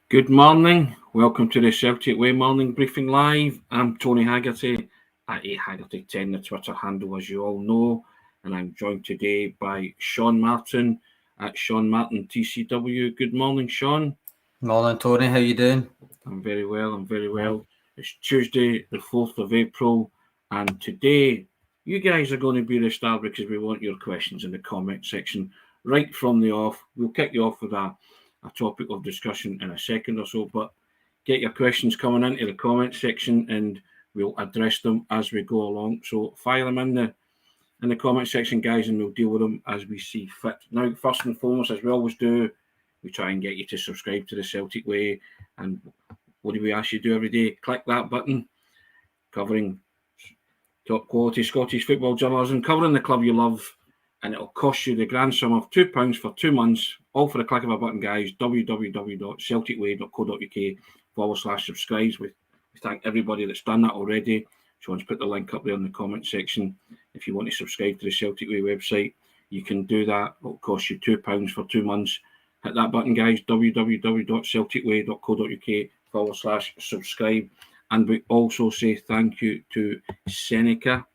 Good morning. Welcome to the Celtic Way Morning Briefing Live. I'm Tony Haggerty at Haggerty10, the Twitter handle, as you all know. And I'm joined today by Sean Martin at Sean Martin TCW. Good morning, Sean. Morning, Tony. How you doing? I'm very well. It's Tuesday, the 4th of April. And today, you guys are going to be the star because we want your questions in the comment section right from the off. We'll kick you off with a topic of discussion in a second or so, but get your questions coming into the comment section and we'll address them as we go along. So fire them in the comment section, guys, and we'll deal with them as we see fit. Now, first and foremost, as we always do, we try and get you to subscribe to the Celtic Way. And what do we ask you to do every day? Click that button, covering top quality Scottish football journalism, covering the club you love, and it'll cost you the grand sum of £2 for 2 months, all for the click of a button, guys. www.celticway.co.uk/subscribe. We thank everybody that's done that already. Sean's put the link up there in the comment section. If you want to subscribe to the Celtic Way website, you can do that. It'll cost you £2 for 2 months. Hit that button, guys. www.celticway.co.uk/subscribe. And we also say thank you to SENECA.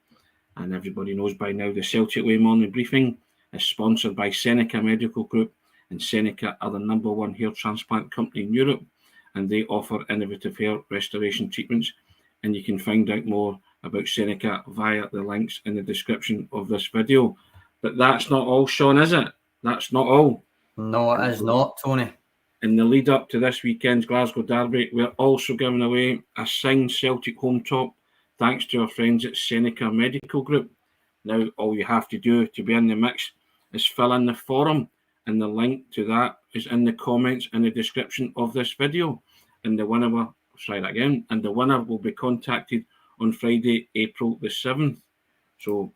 And everybody knows by now the Celtic Way Morning Briefing is sponsored by SENECA Medical Group, and SENECA are the #1 hair transplant company in Europe, and they offer innovative hair restoration treatments. And you can find out more about SENECA via the links in the description of this video. But that's not all, Sean, is it? That's not all. No, it is not, Tony. In the lead up to this weekend's Glasgow Derby, we're also giving away a signed Celtic home top, thanks to our friends at SENECA Medical Group. Now, all you have to do to be in the mix is fill in the form, and the link to that is in the comments in the description of this video. And the winner will be contacted on Friday, April the 7th. So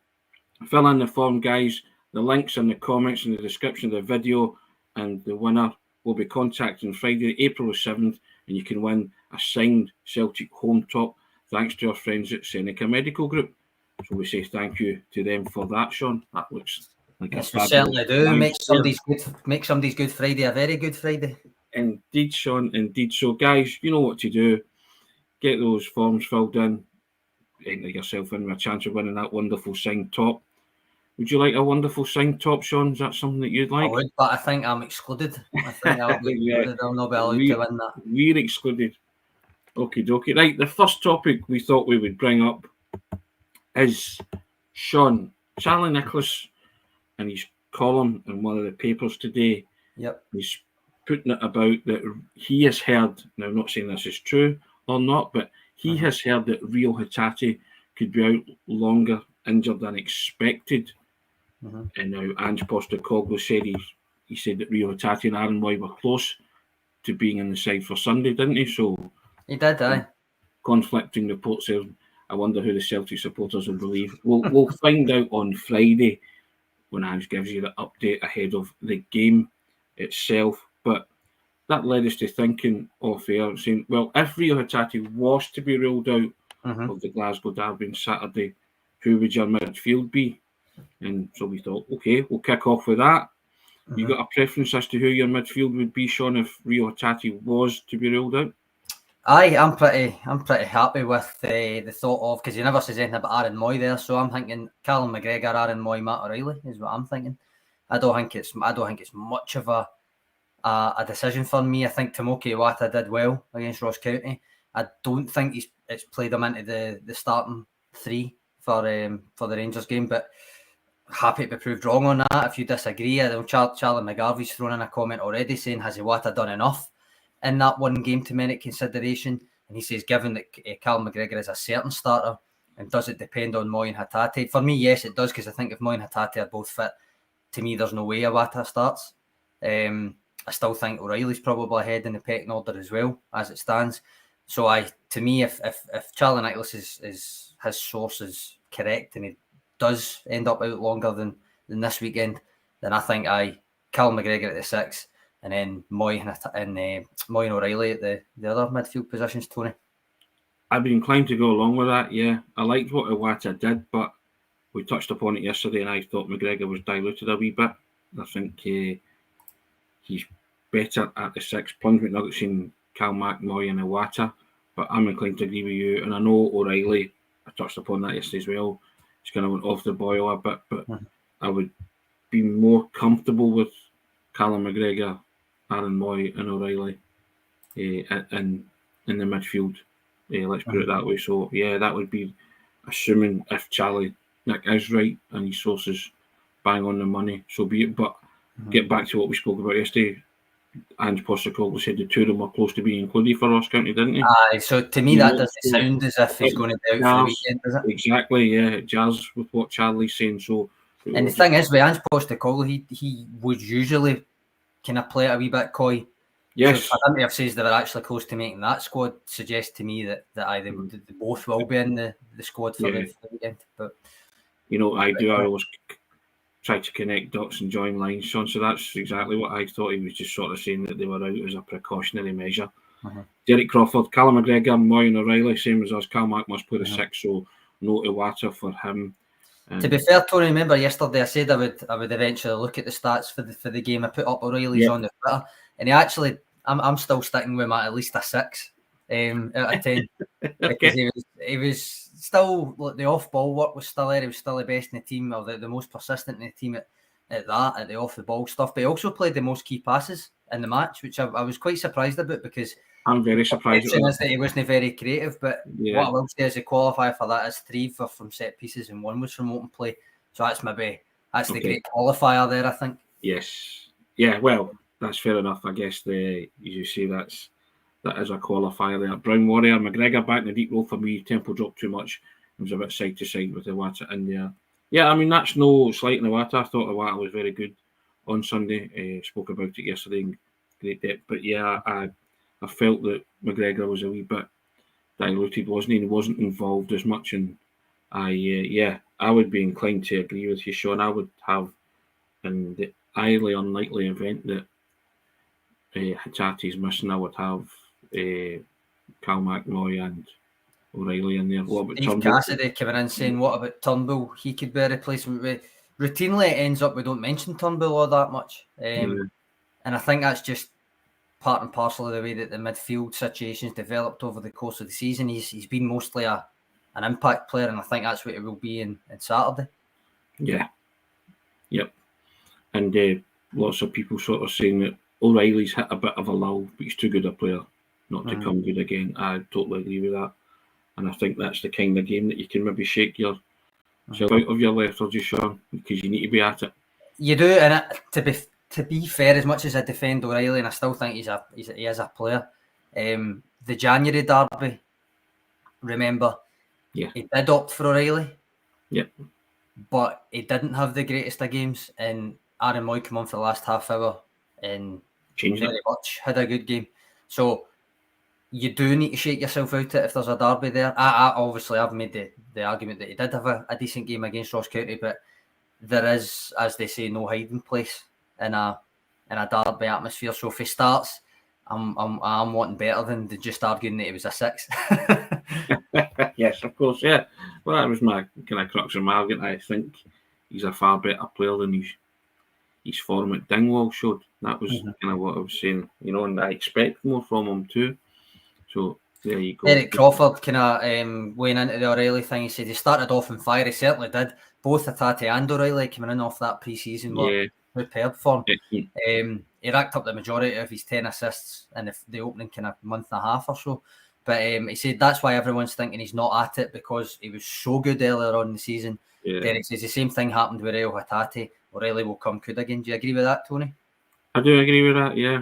fill in the form, guys. The link's in the comments in the description of the video, and the winner will be contacted on Friday, April the 7th, and you can win a signed Celtic home top, thanks to our friends at SENECA Medical Group. So we say thank you to them for that, Sean. That looks like yes, we certainly do. Make somebody's Good Friday a very good Friday. Indeed, Sean, indeed. So, guys, you know what to do. Get those forms filled in. Enter yourself in with a chance of winning that wonderful signed top. Would you like a wonderful signed top, Sean? Is that something that you'd like? I would, but I think I'm excluded. I think I'll be excluded. I'll not be allowed to win that. We're excluded. Okie dokie. Right, the first topic we thought we would bring up is Sean. Charlie Nicholas, in his column in one of the papers today, he's putting it about that he has heard, now I'm not saying this is true or not, but he has heard that Reo Hatate could be out longer injured than expected. And now Ange Postecoglou said he said that Reo Hatate and Aaron Moy were close to being in the side for Sunday, didn't he? So he did, aye. Conflicting reports there. I wonder who the Celtic supporters will believe. We'll find out on Friday when Ange gives you the update ahead of the game itself. But that led us to thinking off air, saying, well, if Reo Hatate was to be ruled out of the Glasgow Derby on Saturday, who would your midfield be? And so we thought, okay, we'll kick off with that. You got a preference as to who your midfield would be, Sean, if Reo Hatate was to be ruled out? Aye, I'm pretty happy with the thought of, because he never says anything about Aaron Moy there, so I'm thinking Callum McGregor, Aaron Moy, Matt O'Reilly is what I'm thinking. I don't think it's much of a decision for me. I think Tomoki Iwata did well against Ross County. I don't think it's played him into the starting three for the Rangers game, but happy to be proved wrong on that. If you disagree, I know Charlie McGarvey's thrown in a comment already saying, has Iwata done enough in that one game to merit consideration? And he says, given that Callum McGregor is a certain starter, and does it depend on Moy and Hatate? For me, yes, it does, because I think if Moy and Hatate are both fit, to me, there's no way Iwata starts. I still think O'Reilly's probably ahead in the pecking order as well, as it stands. So to me, if Charlie Nicholas is his source is correct, and he does end up out longer than this weekend, then I think Callum McGregor at the 6, and then Moy and O'Reilly at the other midfield positions, Tony. I'd be inclined to go along with that, yeah. I liked what Iwata did, but we touched upon it yesterday, and I thought McGregor was diluted a wee bit. I think he's better at the 6. Plunge McNugget seemed Cal McMoy and Iwata, but I'm inclined to agree with you. And I know O'Reilly, I touched upon that yesterday as well. It's kind of went off the boil a bit, but I would be more comfortable with Callum McGregor, Aaron Moy, and O'Reilly in the midfield. Let's put it that way. So yeah, that would be assuming if Charlie Nick is right and his sources bang on the money, so be it. But get back to what we spoke about yesterday. Ange Postecoglou said the two of them were close to being included for Ross County, didn't he? Aye, so to me that doesn't sound as if he's going to be out for the weekend, does it? Exactly, yeah. It jars with what Charlie's saying. So, and the thing is, with Ange Postecoglou, he would usually kind of play it a wee bit coy. Yes. So for him to have says they were actually close to making that squad suggests to me that they both will be in the squad for the weekend. But I always try to connect dots and join lines, Sean. So that's exactly what I thought. He was just sort of saying that they were out as a precautionary measure. Derek Crawford, Callum McGregor, Moy and O'Reilly, same as us. Cal Mac must play the 6, so no Iwata for him. To be fair, Tony, remember yesterday I said I would eventually look at the stats for the game. I put up O'Reilly's on the Twitter, and he actually, I'm still sticking with him at least a 6 out of 10 because he was still, the off ball work was still there. He was still the best in the team, or the most persistent in the team at the off the ball stuff. But he also played the most key passes in the match, which I was quite surprised about because I'm very surprised that he wasn't very creative. But what I will say is a qualifier for that is 3 from set pieces and 1 was from open play. So that's the great qualifier there, I think. Yes, yeah. Well, that's fair enough. I guess you see that is a qualifier there. Brown Warrior, McGregor back in the deep role for me. Tempo dropped too much. It was a bit side to side with Iwata in there. Yeah, I mean, that's no slight in Iwata. I thought Iwata was very good on Sunday. Spoke about it yesterday in great depth. But yeah, I felt that McGregor was a wee bit diluted, wasn't he? He wasn't involved as much. And I would be inclined to agree with you, Sean. I would have, in the highly unlikely event that Hatate's missing, I would have Cal McMoy and O'Reilly in there. What about Steve Turnbull? Cassidy coming in saying, what about Turnbull? He could be a replacement. Routinely, it ends up we don't mention Turnbull all that much. And I think that's just part and parcel of the way that the midfield situation's developed over the course of the season. He's been mostly an impact player, and I think that's what it will be in Saturday. Yeah. Yep. And lots of people sort of saying that O'Reilly's hit a bit of a lull, but he's too good a player not to come good again. I totally agree with that. And I think that's the kind of game that you can maybe shake yourself out of your lethargy, Sean, because you need to be at it. You do, and to be fair, as much as I defend O'Reilly, and I still think he is a player, the January derby, remember, he did opt for O'Reilly. Yep. But he didn't have the greatest of games, and Aaron Moy came on for the last half hour and very much had a good game. So you do need to shake yourself out if there's a derby there. I've made the argument that he did have a decent game against Ross County, but there is, as they say, no hiding place in a derby atmosphere. So if he starts, I'm wanting better than just arguing that he was a 6. Yes, of course, yeah. Well, that was my kind of crux of my argument. I think he's a far better player than his form at Dingwall showed. That was kind of what I was saying, and I expect more from him too. So there you go. Eric Crawford kind of weighing into the O'Reilly thing. He said he started off on fire. He certainly did. Both Hatate and O'Reilly coming in off that pre-season were prepared for him. He racked up the majority of his 10 assists in the opening kind of month and a half or so. But he said that's why everyone's thinking he's not at it, because he was so good earlier on in the season. Derek says the same thing happened with Reo Hatate. O'Reilly will come good again. Do you agree with that, Tony? I do agree with that, yeah.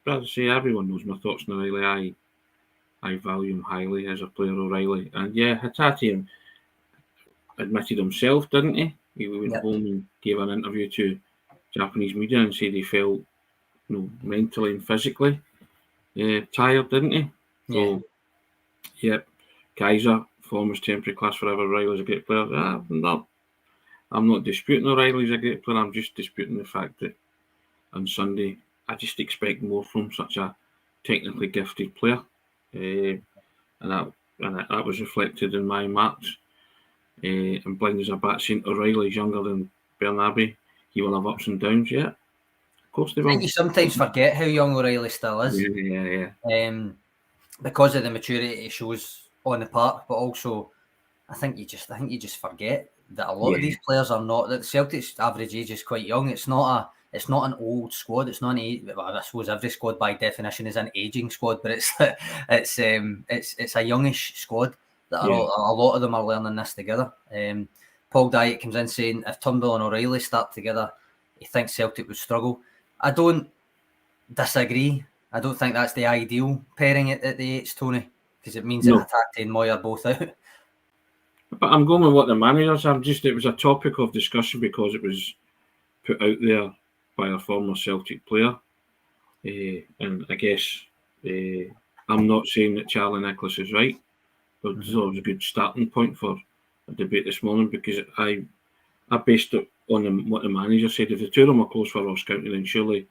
But as I say, everyone knows my thoughts on O'Reilly. I value him highly as a player, O'Reilly. And yeah, Hatate admitted himself, didn't he? He went home and gave an interview to Japanese media and said he felt mentally and physically tired, didn't he? So, Kaiser, former's temporary class forever. O'Reilly's a great player. I'm not disputing O'Reilly's a great player. I'm just disputing the fact that on Sunday, I just expect more from such a technically gifted player. And that was reflected in my marks. And blind as a bat saying O'Reilly's younger than Bernabe. He will have ups and downs yet. course they I will. think you sometimes forget how young O'Reilly still is. Yeah. Because of the maturity he shows on the park, but also I think you just forget that a lot of these players are not. That the Celtic's average age is quite young. It's not an old squad. It's not well, I suppose every squad by definition is an aging squad, but it's a youngish squad that a lot of them are learning this together. Paul Dyack comes in saying if Turnbull and O'Reilly start together, he thinks Celtic would struggle. I don't disagree. I don't think that's the ideal pairing at the 8s, Tony, because it means that Hatate and Moy are both out. But I'm going with what the managers have. It was a topic of discussion because it was put out there by a former Celtic player. And I guess I'm not saying that Charlie Nicholas is right, but it was a good starting point for a debate this morning because I based it on what the manager said. If the two of them are close for Ross County, then surely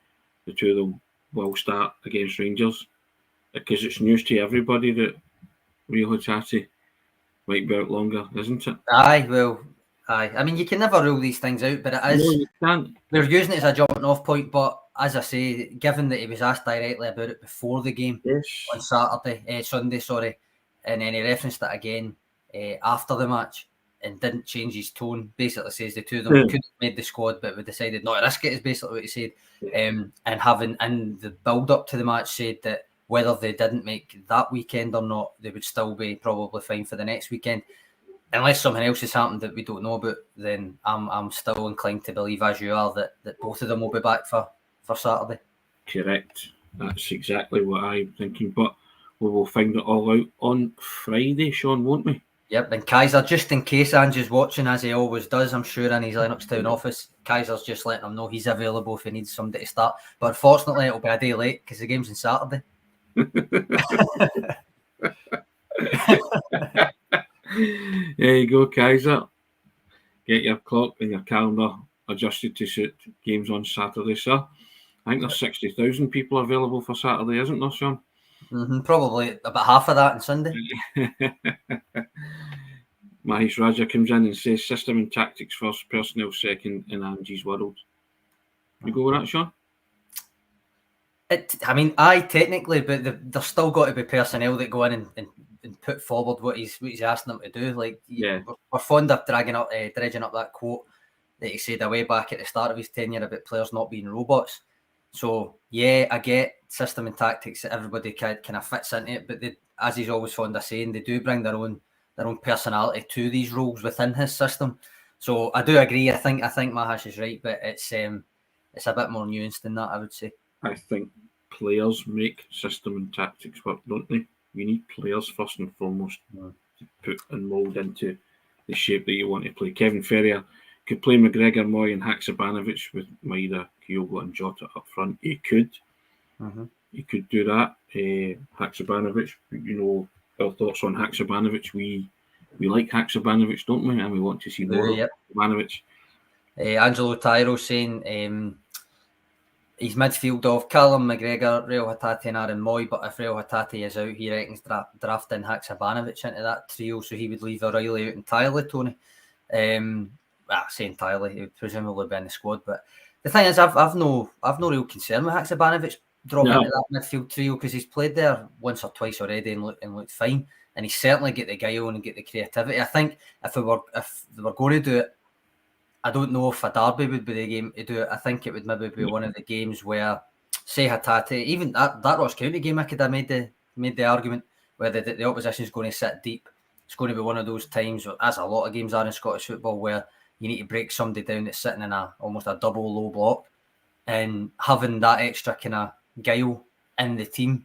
the two of them will start against Rangers, because it's news to everybody that Reo Hatate might be out longer, isn't it? Aye. I mean, you can never rule these things out, but it is. No, you can't. We're using it as a jumping off point, but as I say, given that he was asked directly about it before the game on Sunday, and then he referenced it again after the match and didn't change his tone. Basically, says the two of them could have made the squad, but we decided not to risk it. Is basically what he said. And having in the build up to the match said that whether they didn't make that weekend or not, they would still be probably fine for the next weekend. Unless something else has happened that we don't know about, then I'm still inclined to believe, as you are, that both of them will be back for Saturday. Correct. That's exactly what I'm thinking. But we will find it all out on Friday, Sean, won't we? Yep. And Kaiser, just in case Andrew's watching, as he always does, I'm sure, in his Lennoxtown office, Kaiser's just letting him know he's available if he needs somebody to start. But unfortunately, it'll be a day late because the game's on Saturday. There you go, Kaiser. Get your clock and your calendar adjusted to suit games on Saturday, sir. I think there's 60,000 people available for Saturday, isn't there, Sean? Probably about half of that on Sunday. Mahesh Raja comes in and says system and tactics first, personnel second in Angie's world. You go with that, Sean? Aye, technically, but there's still got to be personnel that go in and put forward what he's asking them to do. Like, we're fond of dredging up that quote that he said away back at the start of his tenure about players not being robots. So I get system and tactics that everybody kind of fits into it, but as he's always fond of saying, they do bring their own personality to these roles within his system. So I do agree. I think Mahesh is right, but it's a bit more nuanced than that, I would say. I think players make system and tactics work, don't they? You need players first and foremost to put and mould into the shape that you want to play. Kevin Ferrier could play McGregor, Moy and Haksabanovic with Maida, Kyogo and Jota up front. He could. He could do that. Haksabanovic, our thoughts on Haksabanovic. We like Haksabanovic, don't we? And we want to see more of Haksabanovic. Angelo Tyro saying his midfield of Callum McGregor, Reo Hatate and Aaron Moy, but if Reo Hatate is out, he reckons drafting Haksabanovic into that trio, so he would leave O'Reilly out entirely, Tony. Say entirely, he would presumably be in the squad, but the thing is, I've no real concern with Haksabanovic dropping into that midfield trio because he's played there once or twice already and looked fine, and he's certainly get the guile and get the creativity. I think if they were going to do it, I don't know if a derby would be the game to do it. I think it would maybe be one of the games where, say, Hatate, even that Ross County game, I could have made the argument where the opposition is going to sit deep. It's going to be one of those times, as a lot of games are in Scottish football, where you need to break somebody down that's sitting in almost a double low block, and having that extra kind of guile in the team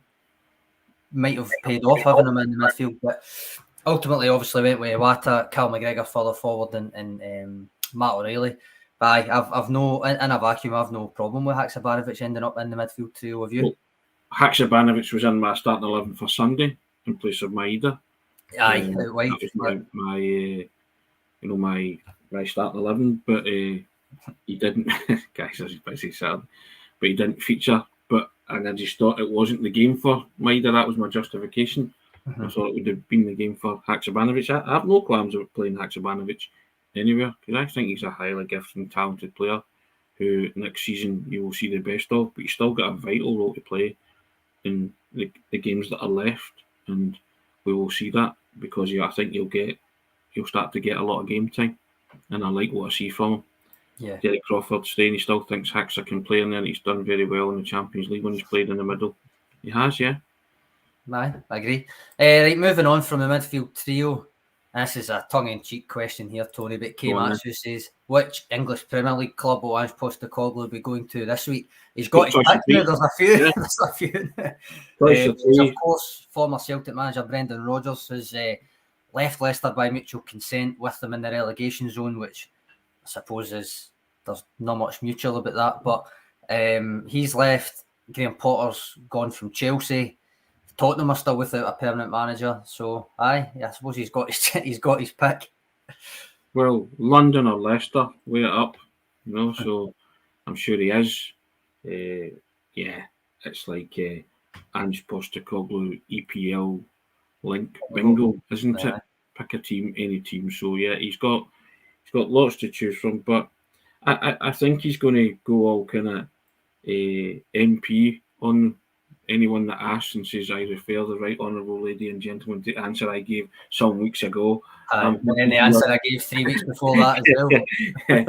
might have paid off, having him in the midfield. But ultimately, obviously, went with Iwata, Cal McGregor further forward, and Matt O'Reilly. But I've no, in a vacuum, I've no problem with Haksabanovic ending up in the midfield trio of you. Well, Haksabanovic was in my starting 11 for Sunday in place of Maida. That was my starting 11, but he didn't. Guys, as he's busy sad, but he didn't feature. And I just thought it wasn't the game for Maida. That was my justification. I thought it would have been the game for Haksabanovic. I have no qualms about playing Haksabanovic anywhere because I think he's a highly gifted and talented player. who next season you will see the best of, but he's still got a vital role to play in the games that are left, and we will see that because I think he'll start to get a lot of game time, and I like what I see from him. Yeah. Derek Crawford staying, he still thinks Hickser can play in there, and he's done very well in the Champions League when he's played in the middle. He has, yeah. Aye, I agree. Right, moving on from the midfield trio. This is a tongue-in-cheek question here, Tony, but K. Matthew says, which English Premier League club will Ange Postecoglou be going to this week? He's got his pick now. There's a few. Yeah. There's a few. Of course, former Celtic manager Brendan Rodgers has left Leicester by mutual consent with them in the relegation zone, which I suppose there's not much mutual about that. But he's left. Graham Potter's gone from Chelsea. Tottenham are still without a permanent manager, so I suppose he's got his pick. Well, London or Leicester, weigh it up, so I'm sure he is. It's like Ange Postecoglou EPL link bingo, isn't it? Pick a team, any team. So yeah, he's got lots to choose from, but I think he's going to go all kind of MP on anyone that asks and says, I refer the right honourable lady and gentleman to the answer I gave some weeks ago. And then the answer I gave 3 weeks before that as well.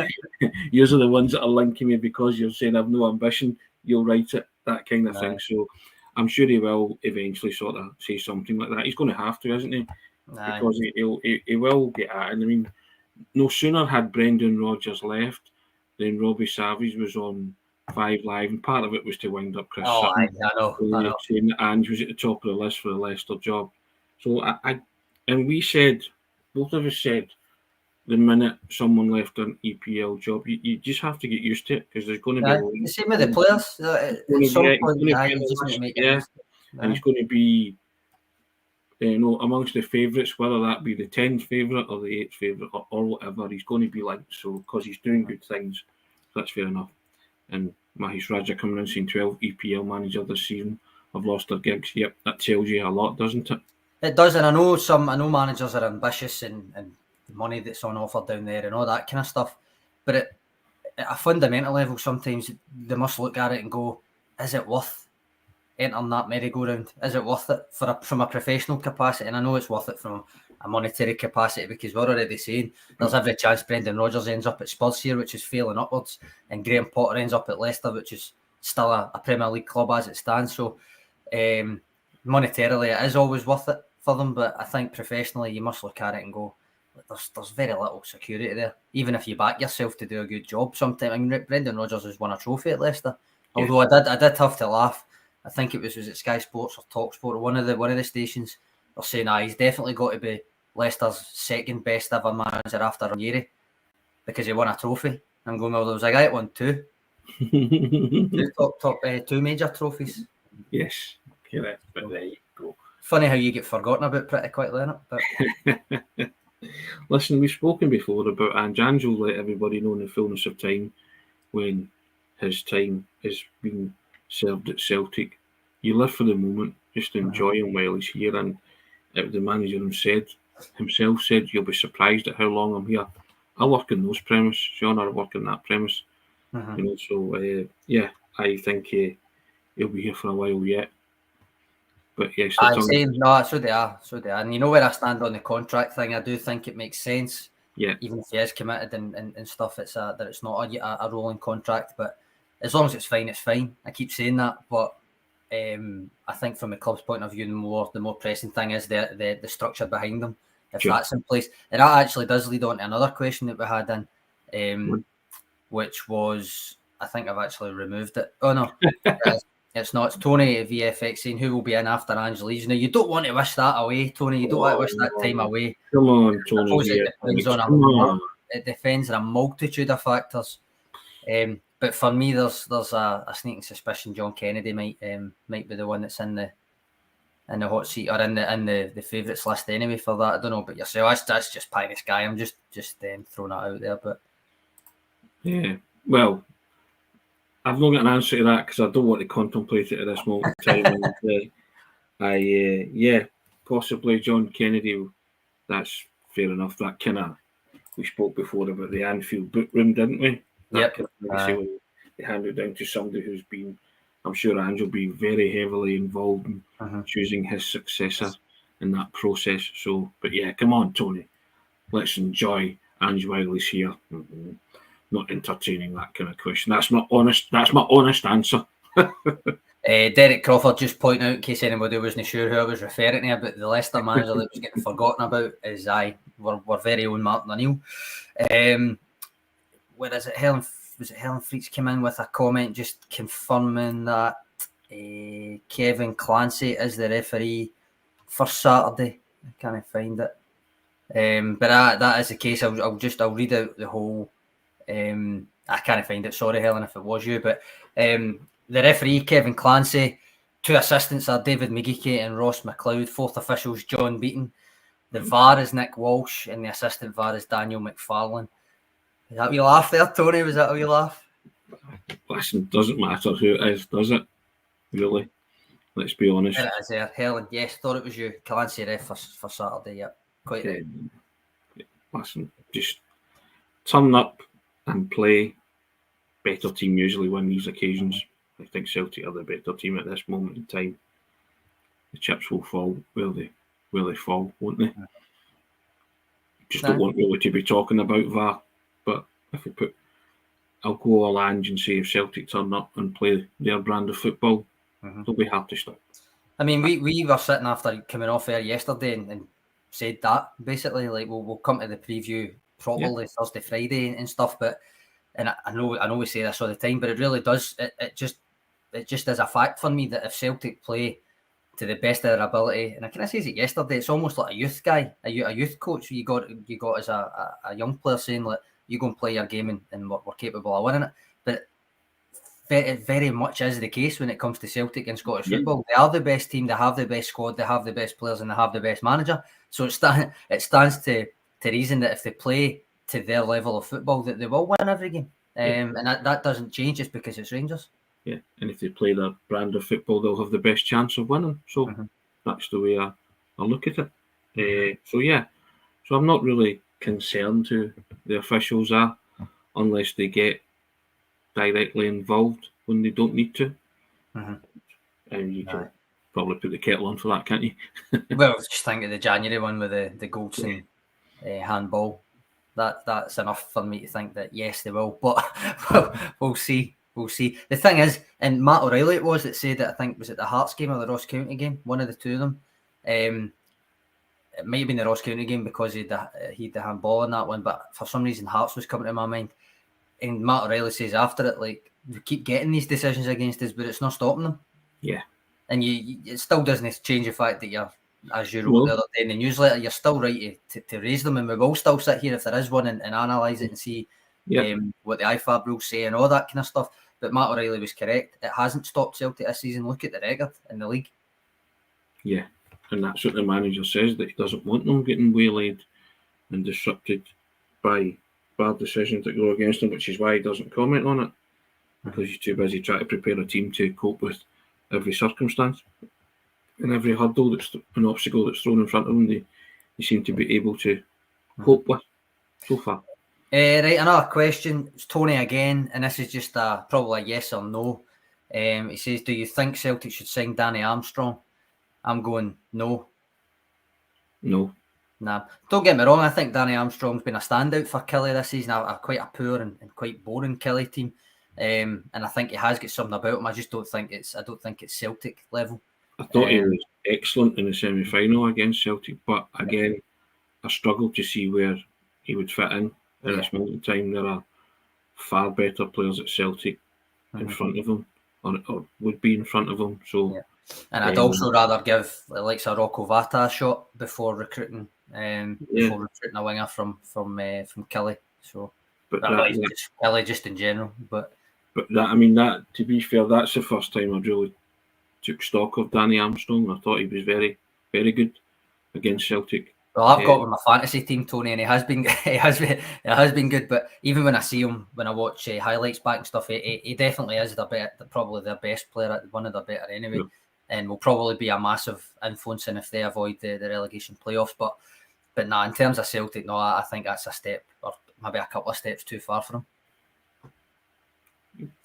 Yours are the ones that are linking me because you're saying I've no ambition, you'll write it, that kind of thing. So I'm sure he will eventually sort of say something like that. He's going to have to, isn't he? Because he will get at it. I mean, no sooner had Brendan Rodgers left than Robbie Savage was on 5 Live, and part of it was to wind up Chris Sutton. I know. Saying that Ange was at the top of the list for the Leicester job. So we said, both of us said, the minute someone left an EPL job, you just have to get used to it because there's going to be the same with the players. And he's going to be, amongst the favourites, whether that be the 10th favourite or the 8th favourite or whatever, he's going to be linked. So because he's doing good things, that's fair enough. And Mahesh Raja coming in saying 12 EPL manager this season have lost their gigs. Yep, that tells you a lot, doesn't it? It does, and I know managers are ambitious and the money that's on offer down there and all that kind of stuff. But at a fundamental level, sometimes they must look at it and go, is it worth entering that merry-go-round? Is it worth it from a professional capacity? And I know it's worth it from a monetary capacity because we're already saying there's every chance Brendan Rodgers ends up at Spurs here, which is failing upwards, and Graham Potter ends up at Leicester, which is still a Premier League club as it stands. So monetarily, it is always worth it for them, but I think professionally, you must look at it and go, there's very little security there, even if you back yourself to do a good job. Sometimes, I mean, Brendan Rodgers has won a trophy at Leicester, although I did have to laugh. I think it was it Sky Sports or Talksport or one of the stations are saying, he's definitely got to be Leicester's second best ever manager after Ranieri because he won a trophy. I'm going, well, there was a guy that won two two major trophies. Yes, correct. But there you go. Funny how you get forgotten about pretty quickly, isn't it? But listen, we've spoken before about Ange. Ange will let everybody know in the fullness of time when his time is being served at Celtic. You live for the moment, just enjoy him while he's here. And the manager himself said, you'll be surprised at how long I'm here. I work in those premises. Sean, I work in that premise. So I think he'll be here for a while yet. But yes, so they are. And you know where I stand on the contract thing. I do think it makes sense. Yeah. Even if he is committed and stuff, it's that it's not a rolling contract. But as long as it's fine, it's fine. I keep saying that, but I think from the club's point of view, the more pressing thing is the structure behind them. If that's in place, and that actually does lead on to another question that we had in, which was, I think I've actually removed it. Oh no, it's not. It's Tony at VFX saying who will be in after Ange leaves. Now you don't want to wish that away, Tony. You don't want to wish that time away. Come on, Tony. It depends on a multitude of factors. But for me, there's a sneaking suspicion John Kennedy might be the one that's in the hot seat or in the favourites list anyway for that. I don't know about yourself. That's just pie in the sky. I'm just throwing that out there. But yeah, well, I've not got an answer to that because I don't want to contemplate it at this moment in time. Possibly John Kennedy. That's fair enough. That kind of, we spoke before about the Anfield book room, didn't we? that kind of legacy when they hand it down to somebody who's been, I'm sure Ange will be very heavily involved in choosing his successor in that process. So, but yeah, come on, Tony, let's enjoy Ange while he's here. Not entertaining that kind of question. That's my honest answer. Derek Crawford just pointing out, in case anybody wasn't sure who I was referring to about the Leicester manager that was getting forgotten about, is we're very own Martin O'Neill. Where is it? Helen Freets came in with a comment just confirming that Kevin Clancy is the referee for Saturday. I can't find it. But that is the case. I'll read out the whole. I can't find it. Sorry, Helen, if it was you. But the referee, Kevin Clancy, 2 assistants are David McGeechy and Ross McLeod. 4th officials, John Beaton. The VAR is Nick Walsh, and the assistant VAR is Daniel McFarlane. Is that your laugh there, Tony? Was that how you laugh? Listen, doesn't matter who it is, does it? Really? Let's be honest. There it is there. Helen, yes, thought it was you. Clancy ref for Saturday, yep. Quite right. Listen, just turn up and play. Better team usually win these occasions. I think Celtic are the better team at this moment in time. The chips will fall where they fall, won't they? Just don't want really to be talking about VAR. But if we I'll go all Ange and say if Celtic turn up and play their brand of football, they'll be hard to stop. I mean, we were sitting after coming off air yesterday and said that basically, like we'll come to the preview properly Thursday, Friday and stuff. But and I know we say this all the time, but it really does. It just is a fact for me that if Celtic play to the best of their ability, and I kind of said it yesterday, it's almost like a youth guy, a youth coach. You got as a young player saying like, you go and play your game and we're capable of winning it. But it very much is the case when it comes to Celtic and Scottish football. They are the best team, they have the best squad, they have the best players, and they have the best manager. So it stands to reason that if they play to their level of football, that they will win every game. And that doesn't change just because it's Rangers. Yeah, and if they play their brand of football, they'll have the best chance of winning. So that's the way I look at it. So I'm not really concerned who the officials are unless they get directly involved when they don't need to. And you can probably put the kettle on for that, can't you? Well, just think of the January one with the Goldson handball. That's enough for me to think that yes, they will. But we'll see. We'll see. The thing is, and Matt O'Reilly it was that said that, I think was it the Hearts game or the Ross County game, one of the two of them. It might have been the Ross County game because he had the handball in that one, but for some reason Hearts was coming to my mind. And Matt O'Reilly says after it, like, we keep getting these decisions against us, but it's not stopping them. Yeah. And it still doesn't change the fact that you're, as you wrote the other day in the newsletter, you're still right to raise them, and we will still sit here if there is one and analyse it and see what the IFAB rules say and all that kind of stuff. But Matt O'Reilly was correct. It hasn't stopped Celtic this season. Look at the record in the league. Yeah. And that's what the manager says, that he doesn't want them getting waylaid and disrupted by bad decisions that go against him, which is why he doesn't comment on it, because he's too busy trying to prepare a team to cope with every circumstance and every hurdle that's an obstacle that's thrown in front of them. They seem to be able to cope with so far. Right, another question. It's Tony again, and this is just probably a yes or no. He says, do you think Celtic should sign Danny Armstrong? I'm going no. No. Nah. Don't get me wrong, I think Danny Armstrong's been a standout for Kelly this season. Quite a poor and quite boring Kelly team. And I think he has got something about him. I just don't think it's Celtic level. I thought he was excellent in the semi-final against Celtic, but again, I struggle to see where he would fit in at this moment in time. There are far better players at Celtic in front of him, or would be in front of him. So, and I'd also rather give the likes of Reo Hatate a shot before recruiting a winger from Kelly. So, but Kelly just in general, but that, to be fair, that's the first time I've really took stock of Danny Armstrong. I thought he was very, very good against Celtic. Well, I've got him in my fantasy team, Tony, and he has been good. But even when I see him, when I watch highlights back and stuff, he definitely is probably their best player, one of the better anyway, and will probably be a massive influence in if they avoid the relegation playoffs. But in terms of Celtic, no, I think that's a step or maybe a couple of steps too far for him.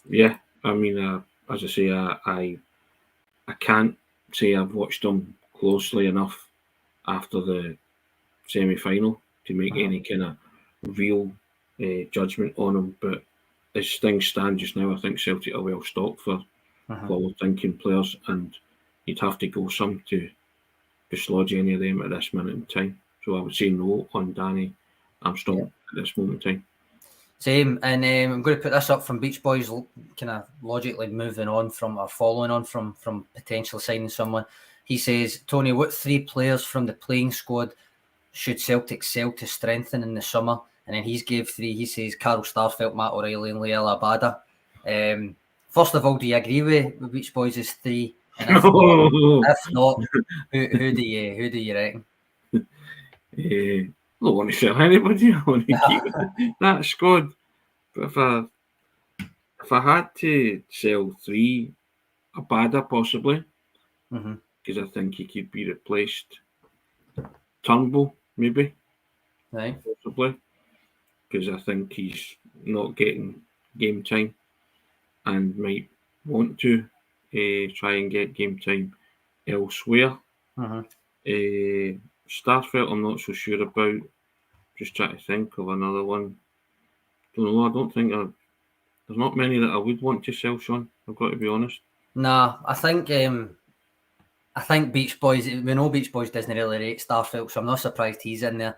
Yeah, I mean, as I say, I can't say I've watched them closely enough after the semi-final to make any kind of real judgment on them. But as things stand just now, I think Celtic are well stocked for forward-thinking players, and you'd have to go some to dislodge any of them at this minute in time. So I would say no on Danny Armstrong at this moment in time. Same, and I'm going to put this up from Beach Boys, kind of logically moving on from or following on from potential signing someone. He says, Tony, what 3 players from the playing squad should Celtic sell to strengthen in the summer? And then he's gave 3. He says Carl Starfelt, Matt O'Reilly, and Liel Abada. First of all, do you agree with Beach Boys' 3? And if not, who do you reckon? I don't want to sell anybody. I want to keep that squad. But if I had to sell 3, Abada possibly, because I think he could be replaced. Turnbull maybe, right? Possibly, because I think he's not getting game time, and might want to try and get game time elsewhere. Starfelt, I'm not so sure about. Just trying to think of another one. Don't know. I don't think there's not many that I would want to sell, Sean. I've got to be honest. Nah, I think Beach Boys. We know Beach Boys doesn't really rate Starfelt, so I'm not surprised he's in there.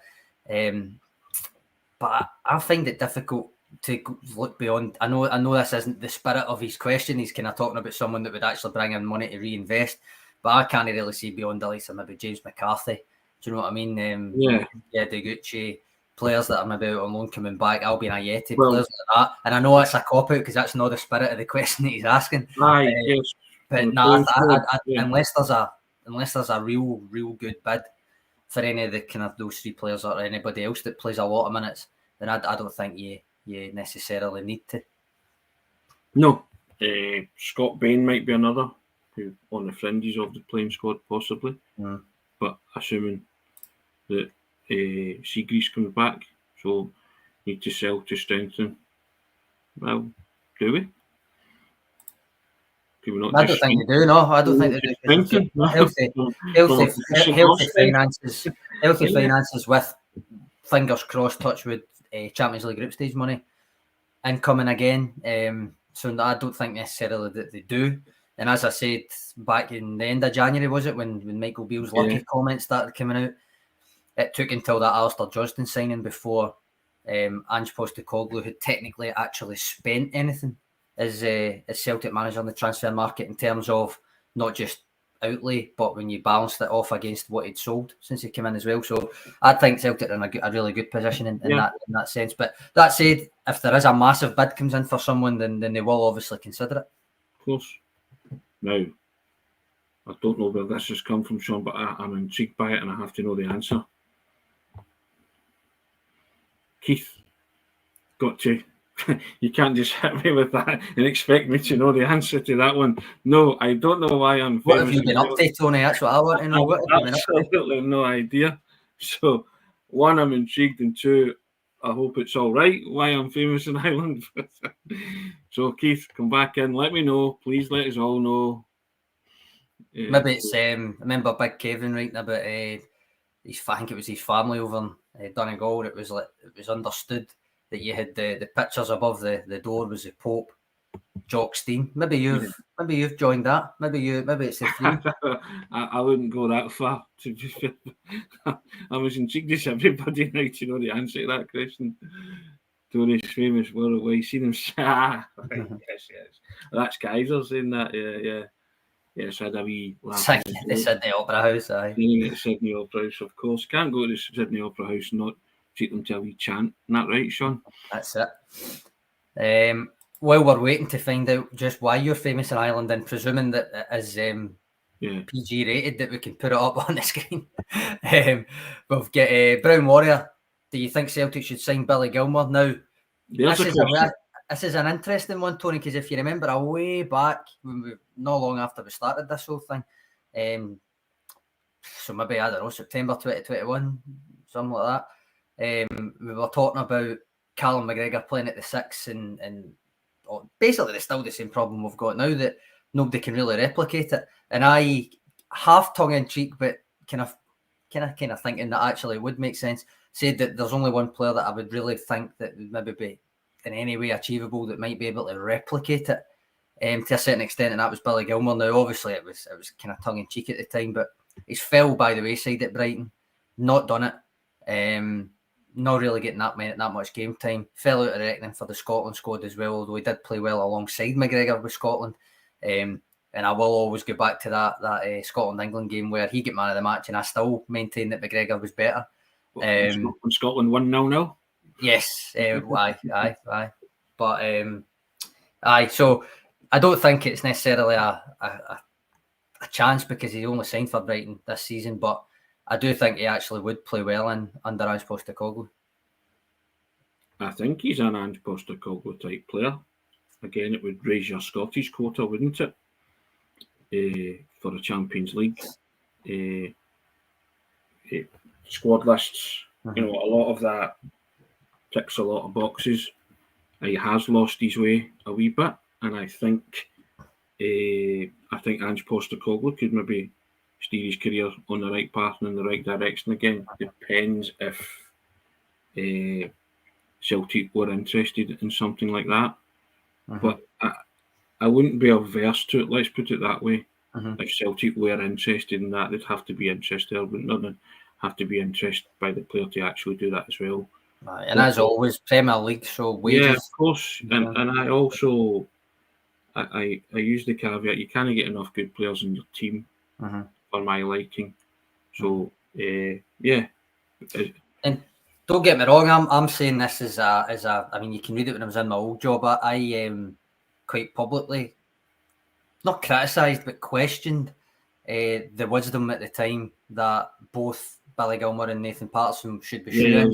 But I find it difficult to look beyond. I know this isn't the spirit of his question. He's kind of talking about someone that would actually bring in money to reinvest. But I can't really see beyond the likes of maybe James McCarthy. Do you know what I mean? Yeah, Degucci, players that are maybe out on loan coming back, Albion Ayeti, players like that. And I know it's a cop-out because that's not the spirit of the question that he's asking. yes. But unless there's a real good bid for any of the kind of those 3 players or anybody else that plays a lot of minutes, then I don't think you necessarily need to. No. Scott Bain might be another who on the fringes of the playing squad possibly. But assuming that Seagrease comes back, so need to sell to strengthen. Well, do we? I don't think they do. No, I don't think they do. Healthy finances with, fingers crossed, touch with Champions League group stage money incoming again. So I don't think necessarily that they do. And as I said back in the end of January, was it when Michael Beale's lucky comments started coming out? It took until that Alistair Johnston signing before Ange Postecoglou had technically actually spent anything as Celtic manager in the transfer market in terms of not just outlay, but when you balanced it off against what he'd sold since he came in as well. So I think Celtic are in a really good position in that sense. But that said, if there is a massive bid comes in for someone, then they will obviously consider it. Of course. Now, I don't know where this has come from, Sean, but I'm intrigued by it and I have to know the answer. Keith, got to. You can't just hit me with that and expect me to know the answer to that one. No, I don't know why I'm. What have you been up to, Tony? That's what I want to know. Absolutely no idea. So, 1, I'm intrigued, and 2, I hope it's all right why I'm famous in Ireland. So, Keith, come back in. Let me know. Please let us all know. Maybe it's. I remember Big Kevin writing about. I think it was his family over in Donegal. It was understood that you had the pictures above the door was the Pope, Jock Stein. Maybe you've joined that. Maybe it's the 3. I wouldn't go that far. To be fair, I was intrigued as everybody now to know the answer to that question. Tony's famous worldwide. Seen him. Yes. That's Kaiser saying that. Yeah. Yes, I had a wee laugh. The Sydney Opera House, aye. Sydney Opera House, of course. Can't go to the Sydney Opera House and not treat them to a wee chant. Isn't that right, Sean? That's it. While we're waiting to find out just why you're famous in Ireland, and presuming that it is PG rated, that we can put it up on the screen. We've got Brown Warrior. Do you think Celtic should sign Billy Gilmour? Now, this is an interesting one, Tony, because if you remember way back, not long after we started this whole thing, so maybe, I don't know, September 2021, something like that, we were talking about Callum McGregor playing at the 6 and basically it's still the same problem we've got now, that nobody can really replicate it. And I, half tongue in cheek, but kind of thinking that actually would make sense, said that there's only one player that I would really think that would maybe be in any way achievable that might be able to replicate it to a certain extent, and that was Billy Gilmour. Now, obviously, it was kind of tongue in cheek at the time, but he's fell by the wayside at Brighton, not done it, not really getting that much game time. Fell out of reckoning for the Scotland squad as well, although he did play well alongside McGregor with Scotland. And I will always go back to that Scotland-England game where he got man of the match, and I still maintain that McGregor was better. Scotland 1-0. Yes, aye. But aye, so I don't think it's necessarily a chance because he's only signed for Brighton this season, but I do think he actually would play well under Ange Postecoglou. I think he's an Ange Postecoglou type player. Again, it would raise your Scottish quota, wouldn't it? For the Champions League. Squad lists, a lot of that ticks a lot of boxes. He has lost his way a wee bit, and I think Ange Postecoglou could maybe steer his career on the right path and in the right direction again. Depends if Celtic were interested in something like that. But I wouldn't be averse to it, let's put it that way. If Celtic were interested in that, they'd have to be interested. I wouldn't have to be interested by the player to actually do that as well. And as always, Premier League, so wages. Yeah, of course. And I also, I use the caveat, you can't get enough good players in your team for my liking. So, yeah. And don't get me wrong, I'm saying this as a, I mean, you can read it when I was in my old job. I quite publicly, not criticised, but questioned the wisdom at the time that both Billy Gilmour and Nathan Patterson should be shooting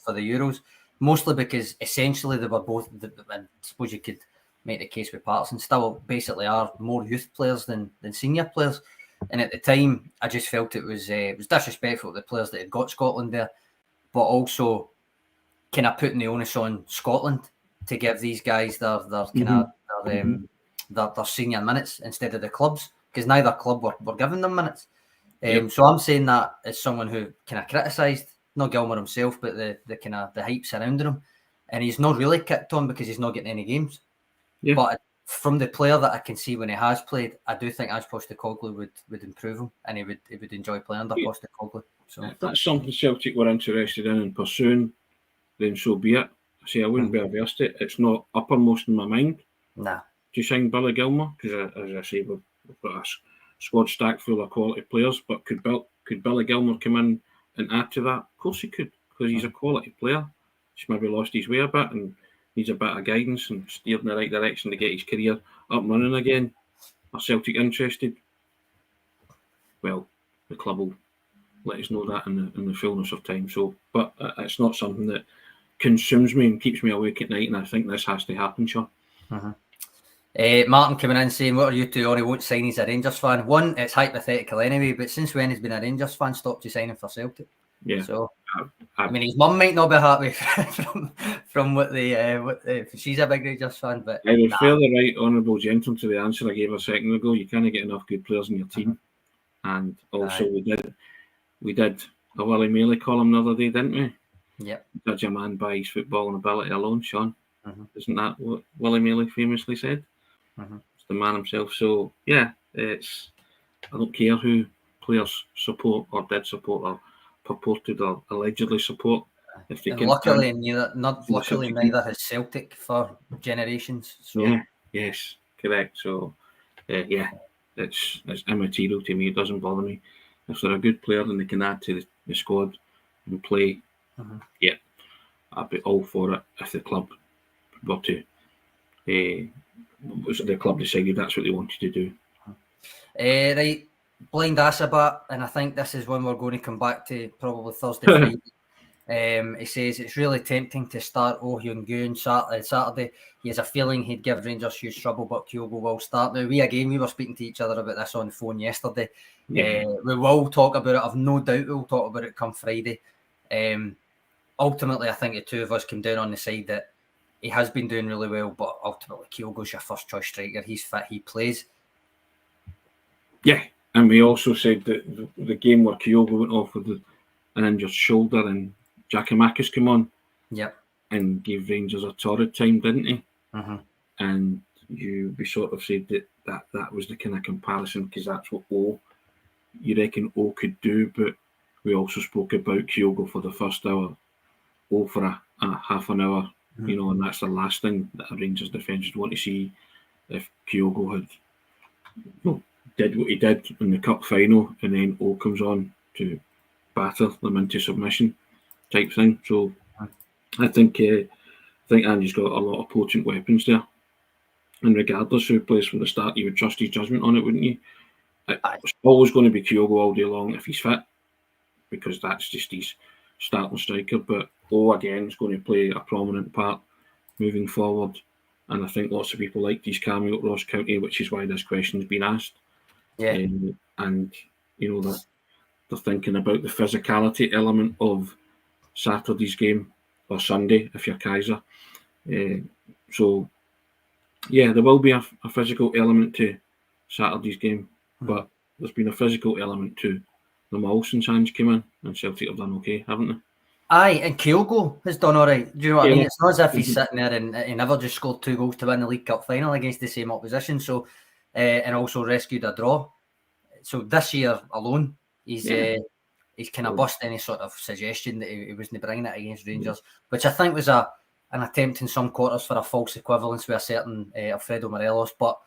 for the Euros, mostly because essentially they were both, and I suppose you could make the case with Patterson, still basically are more youth players than senior players. And at the time, I just felt it was disrespectful to the players that had got Scotland there, but also kind of putting the onus on Scotland to give these guys their senior minutes instead of the clubs, because neither club were giving them minutes. So I'm saying that as someone who kind of criticised, not Gilmour himself, but the kind of the hype surrounding him, and he's not really kicked on because he's not getting any games. Yeah. But from the player that I can see when he has played, I do think Ange Postecoglou would improve him, and he would enjoy playing under Postecoglou. So if that's something Celtic were interested in pursuing, then so be it. I wouldn't be averse to it. It's not uppermost in my mind. Nah. To sign Billy Gilmour, because as I say, we've got a squad stacked full of quality players, but could Billy Gilmour come in and add to that? Of course he could, because he's a quality player. He's maybe lost his way a bit and needs a bit of guidance and steered in the right direction to get his career up and running again. Are Celtic interested? Well, the club will let us know that in the fullness of time. So, but it's not something that consumes me and keeps me awake at night, and I think this has to happen, Sean. Martin coming in saying, what are you two on? He won't sign, he's a Rangers fan. One, it's hypothetical anyway, but since when has been a Rangers fan stopped you signing for Celtic? Yeah. So, I mean, his mum might not be happy from what she's a big Rangers fan, but I refer the right honourable gentleman to the answer I gave a second ago. You can't get enough good players in your team. And also we did a Willie Maley column the other day, didn't we? Yep. Judge a man by his footballing ability alone, Sean. Isn't that what Willie Maley famously said? It's the man himself. So yeah, I don't care who players support or did support or purported or allegedly support. If they luckily neither has Celtic for generations. So yes, correct. So it's immaterial to me. It doesn't bother me. If they're a good player and they can add to the squad and play, I'd be all for it. If the club were to, the club decided that's what they wanted to do. Right, Blind Asabat, and I think this is when we're going to come back to probably Thursday, Friday. He says it's really tempting to start Oh Hyun-gu on Saturday. He has a feeling he'd give Rangers huge trouble, but Kyogo will start. Now, we were speaking to each other about this on the phone yesterday. We will talk about it. I've no doubt we'll talk about it come Friday. Ultimately, I think the two of us came down on the side that he has been doing really well, but ultimately Kyogo's your first choice striker. He's fit, he plays. Yeah, and we also said that the game where Kyogo went off with an injured shoulder and Giakoumakis came on. Yep. And gave Rangers a torrid time, didn't he? Mm-hmm. And we sort of said that was the kind of comparison, because that's what you reckon O could do, but we also spoke about Kyogo for the first hour, O for a half an hour, you know, and that's the last thing that a Rangers defence would want to see if Kyogo had did what he did in the cup final, and then O comes on to batter them into submission type thing. So I think Andy's got a lot of potent weapons there. And regardless who plays from the start, you would trust his judgment on it, wouldn't you? It's always going to be Kyogo all day long if he's fit, because that's just his starting striker. But O, again, is going to play a prominent part moving forward. And I think lots of people liked his cameo at Ross County, which is why this question's been asked. Yeah. And, you know, they're thinking about the physicality element of Saturday's game, or Sunday if you're Kaiser. So, yeah, there will be a physical element to Saturday's game, but there's been a physical element to them all since Ange came in, and Celtic have done okay, haven't they? Aye, and Kyogo has done all right. Do you know what I mean? It's not as if he's sitting there and he never just scored 2 goals to win the League Cup final against the same opposition. So, and also rescued a draw. So this year alone, he's kind of bust any sort of suggestion that he wasn't bringing it against Rangers, which I think was an attempt in some quarters for a false equivalence with a certain Alfredo Morelos. But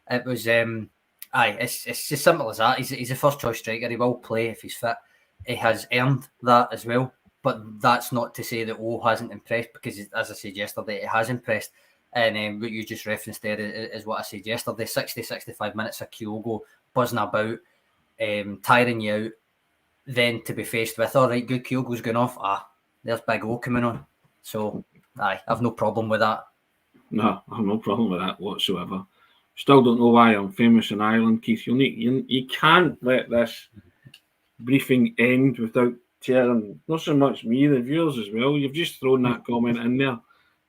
it was, it's as simple as that. He's a first choice striker. He will play if he's fit. He has earned that as well. But that's not to say that O hasn't impressed, because, as I said yesterday, it has impressed. And what you just referenced there is what I said yesterday. 60-65 minutes of Kyogo buzzing about, tiring you out, then to be faced with, all right, good, Kyogo's going off. There's Big O coming on. So, I've no problem with that. No, I have no problem with that whatsoever. Still don't know why I'm famous in Ireland, Keith. You can't let this briefing end without tearing, not so much me, the viewers as well. You've just thrown that comment in there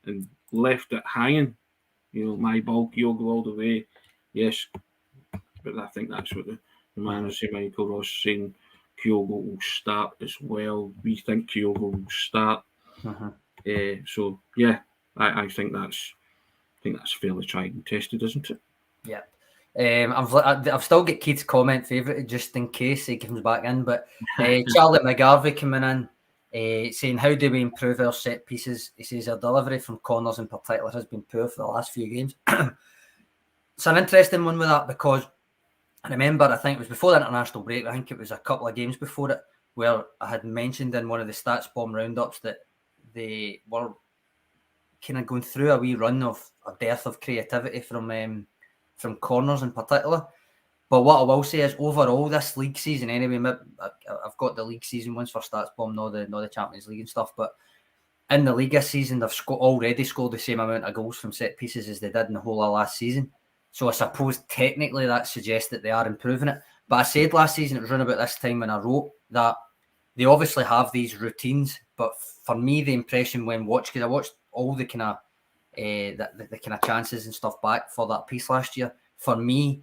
and left it hanging. You know, my ball, Kyogo all the way. Yes, but I think that's what the manager, Michael Ross, saying. Kyogo will start as well. We think Kyogo will start. So yeah, I think that's fairly tried and tested, isn't it? Yeah. I've still got Keith's comment favourite just in case he comes back in. But Charlie McGarvey coming in, saying, how do we improve our set pieces? He says our delivery from corners in particular has been poor for the last few games. It's an interesting one with that, because I remember, I think it was before the international break, I think it was a couple of games before it, where I had mentioned in one of the Stats Bomb roundups that they were kind of going through a wee run of a dearth of creativity from corners in particular. But what I will say is, overall this league season, anyway, I've got the league season ones for Stats Bomb, not the Champions League and stuff, but in the league this season, they've already scored the same amount of goals from set pieces as they did in the whole of last season. So I suppose technically that suggests that they are improving it. But I said last season, it was around about this time when I wrote that they obviously have these routines. But for me, the impression when because I watched all the kind of the kind of chances and stuff back for that piece last year. For me,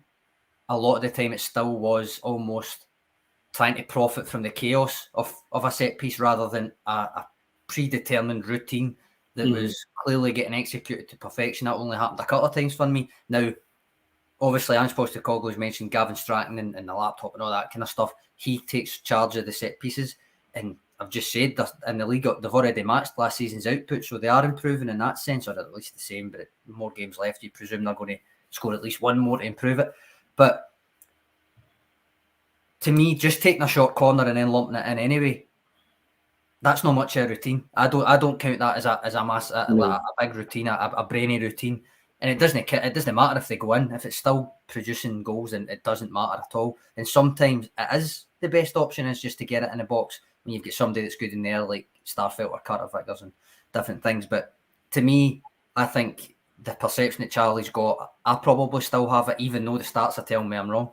a lot of the time it still was almost trying to profit from the chaos of a set piece rather than a predetermined routine that was clearly getting executed to perfection. That only happened a couple of times for me. Now, obviously, Ange Postecoglou's mentioned Gavin Stratton and the laptop and all that kind of stuff. He takes charge of the set pieces. And I've just said that in the league, they've already matched last season's output. So they are improving in that sense, or at least the same. But more games left, you presume they're going to score at least one more to improve it. But to me, just taking a short corner and then lumping it in anyway, that's not much of a routine. I don't count that as a big routine, a brainy routine. And it doesn't matter if they go in. If it's still producing goals, then it doesn't matter at all. And sometimes it is the best option is just to get it in a box when you've got somebody that's good in there, like Starfelt or Carter Vickers and different things. But to me, I think the perception that Charlie's got, I probably still have it, even though the stats are telling me I'm wrong.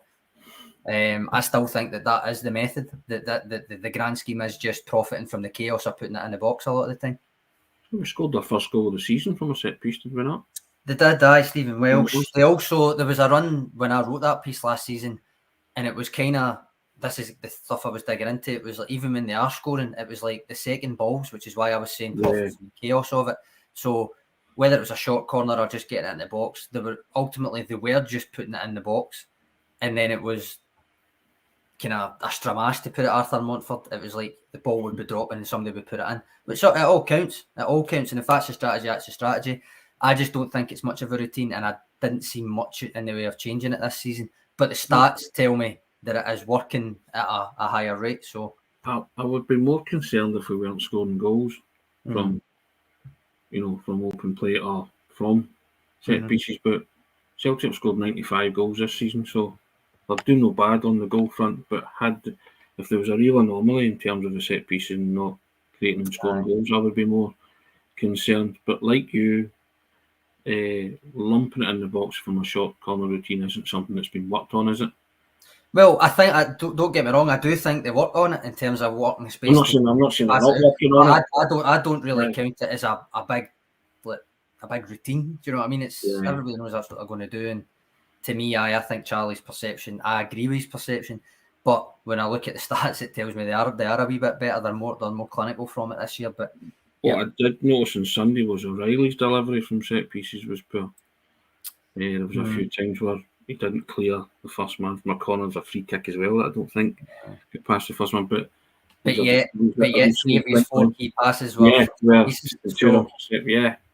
I still think that is the method. That the grand scheme is just profiting from the chaos of putting it in the box a lot of the time. We scored our first goal of the season from a set piece, did we not? They did, Stephen Welsh. There was a run when I wrote that piece last season, and it was kind of, this is the stuff I was digging into. It was like, even when they are scoring, it was like the second balls, which is why I was saying profit from the chaos of it. So whether it was a short corner or just getting it in the box, they were just putting it in the box, and then it was kind of a stramash, to put it Arthur Montford. It was like the ball would be dropping and somebody would put it in. But so it all counts. It all counts. And if that's a strategy, that's a strategy. I just don't think it's much of a routine, and I didn't see much in the way of changing it this season. But the stats tell me that it is working at a higher rate. So I would be more concerned if we weren't scoring goals from, from open play or from set pieces. But Celtic scored 95 goals this season, so they're doing no bad on the goal front. But if there was a real anomaly in terms of the set piece and not creating and scoring goals, I would be more concerned. But like you, lumping it in the box from a short corner routine isn't something that's been worked on, is it? Well, I think, don't get me wrong, I do think they work on it in terms of working space. I'm not saying they're not working on it. I don't really count it as a big routine. Do you know what I mean? Everybody knows that's what they're going to do, and to me, I think Charlie's perception, I agree with his perception, but when I look at the stats, it tells me they are a wee bit better. They're more clinical from it this year. But what I did notice on Sunday was O'Reilly's delivery from set pieces was poor. There was a few times where he didn't clear the first man from a corner. There's a free kick as well that I don't think could pass the first one. But yet 3 of his 4 key passes were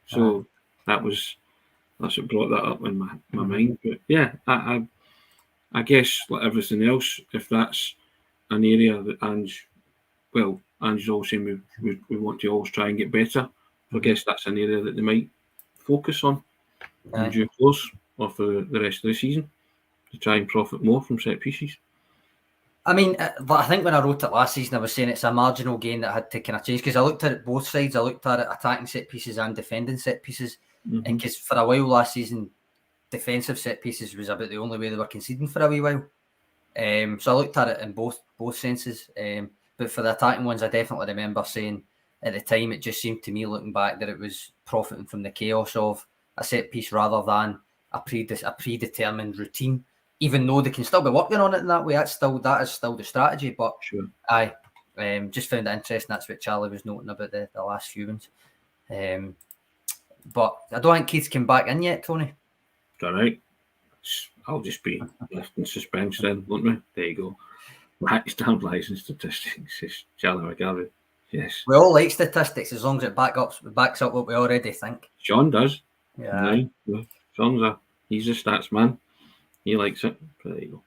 So that's what brought that up in my mind. But yeah, I guess like everything else, if that's an area that Ange's always saying we want to always try and get better. So I guess that's an area that they might focus on in due course or for the rest of the season to try and profit more from set pieces. I mean, but I think when I wrote it last season, I was saying it's a marginal gain that had to kind of change, because I looked at it both sides. I looked at it attacking set pieces and defending set pieces, and because for a while last season, defensive set pieces was about the only way they were conceding for a wee while. So I looked at it in both senses. But for the attacking ones, I definitely remember saying at the time, it just seemed to me, looking back, that it was profiting from the chaos of a set piece rather than a predetermined routine. Even though they can still be working on it in that way, that is still the strategy. But sure. I just found it interesting. That's what Charlie was noting about the last few ones. But I don't think Keith's come back in yet, Tony. All right. I'll just be left in suspense then, won't we? There you go. Stabilising statistics is Charlie McGarvey. Yes. We all like statistics as long as it backs up what we already think. Sean does. Yeah. Sean's he's a stats man. He likes it. There you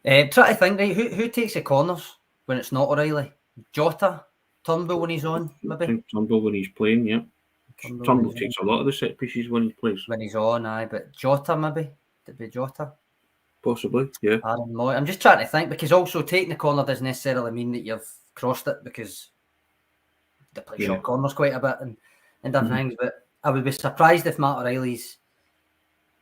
go. Try to think, right? Who takes the corners when it's not O'Reilly? Jota? Turnbull when he's on, maybe? I think Turnbull when he's playing, yeah. Turnbull takes a lot of the set pieces when he plays. When he's on, but Jota maybe? Did it be Jota? Possibly, yeah. Aaron Moy. I'm just trying to think, because also taking the corner doesn't necessarily mean that you've crossed it, because they play short corners quite a bit and different things. But I would be surprised if Matt O'Reilly's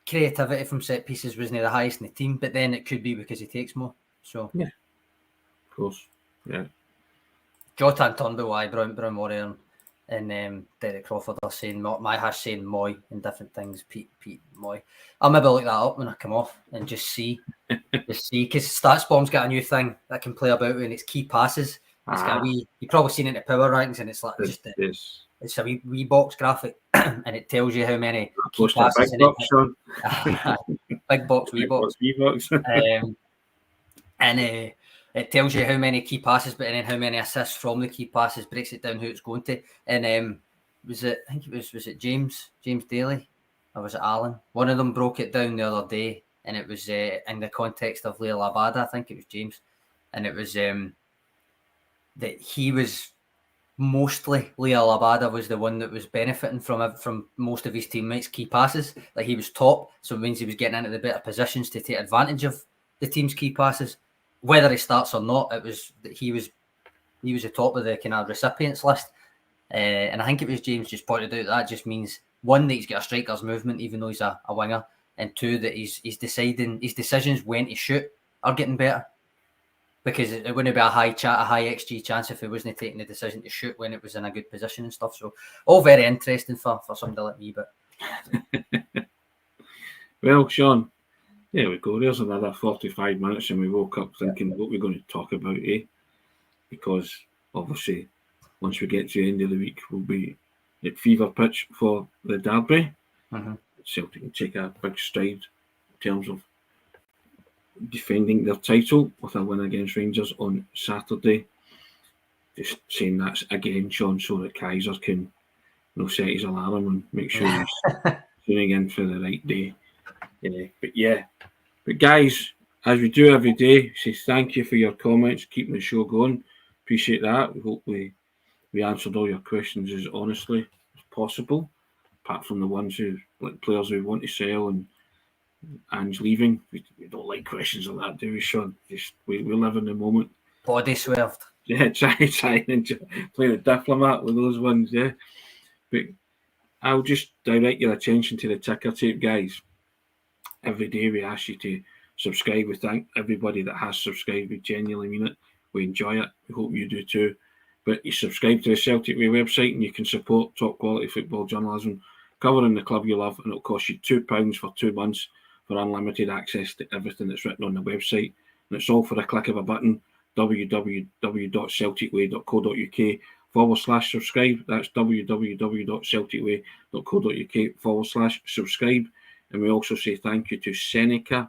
creativity from set pieces wasn't the highest in the team, but then it could be because he takes more. So yeah, of course, yeah. Jota and Turnbull, Brown Warrior and Derek Crawford are saying my hash saying Moy and different things. Pete Moy. I'll maybe look that up when I come off and just see, because StatsBomb's got a new thing that can play about and it's key passes. It's got a wee, you've probably seen it in the power rankings, and it's like it's a wee box graphic, and it tells you how many key passes. Big box, wee box. And it tells you how many key passes, but then how many assists from the key passes, breaks it down who it's going to. And was it James Daly, or was it Alan? One of them broke it down the other day, and it was in the context of Leo Labada. I think it was James, and it was that he was mostly, Leo Labada was the one that was benefiting from most of his teammates' key passes. Like, he was top, so it means he was getting into the better positions to take advantage of the team's key passes. Whether he starts or not, it was that he was the top of the kind of recipients list. And I think it was James just pointed out that just means, one, that he's got a striker's movement even though he's a winger, and two, that his decisions when to shoot are getting better. because it wouldn't be a high XG chance if he wasn't taking the decision to shoot when it was in a good position and stuff. So all very interesting for somebody like me. But well, Sean, there we go. There's another 45 minutes, and we woke up thinking what we're going to talk about, because obviously once we get to the end of the week, we'll be at fever pitch for the derby. Celtic can take a big stride in terms of defending their title with a win against Rangers on Saturday. Just saying that's again, Sean, so that Kaiser can set his alarm and make sure he's tuning in for the right day. But guys, as we do every day, say thank you for your comments, keeping the show going. Appreciate that. We hope we answered all your questions as honestly as possible, apart from the ones who like players who want to sell and leaving. We don't like questions like that, do we, Sean? Just we live in the moment. Body swerved. Yeah, try and play the diplomat with those ones, yeah. But I'll just direct your attention to the ticker tape, guys. Every day we ask you to subscribe. We thank everybody that has subscribed. We genuinely mean it. We enjoy it. We hope you do too. But you subscribe to the Celtic Way website and you can support top quality football journalism covering the club you love, and it'll cost you £2 for 2 months for unlimited access to everything that's written on the website. And it's all for a click of a button, www.celticway.co.uk/subscribe. That's www.celticway.co.uk/subscribe. And we also say thank you to SENECA.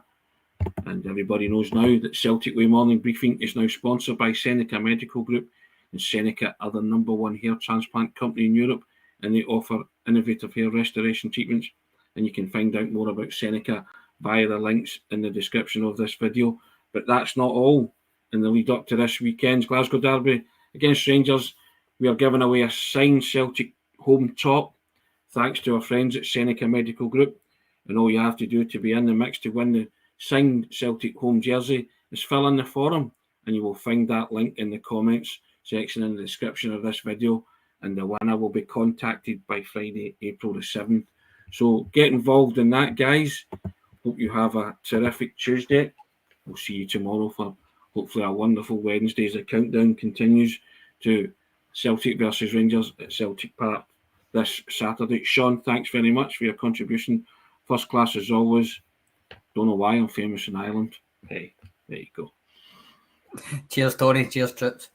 And everybody knows now that Celtic Way Morning Briefing is now sponsored by SENECA Medical Group. And SENECA are the #1 hair transplant company in Europe, and they offer innovative hair restoration treatments. And you can find out more about SENECA via the links in the description of this video. But that's not all. In the lead up to this weekend's Glasgow derby against Rangers, we are giving away a signed Celtic home top, thanks to our friends at SENECA Medical Group. And all you have to do to be in the mix to win the signed Celtic home jersey is fill in the form, and you will find that link in the comments section in the description of this video, and the winner will be contacted by Friday, April the 7th. So get involved in that, guys. Hope you have a terrific Tuesday. We'll see you tomorrow for hopefully a wonderful Wednesday as the countdown continues to Celtic versus Rangers at Celtic Park this Saturday. Sean, thanks very much for your contribution. First class as always. Don't know why I'm famous in Ireland. Hey, there you go. Cheers, Tony. Cheers, Trips.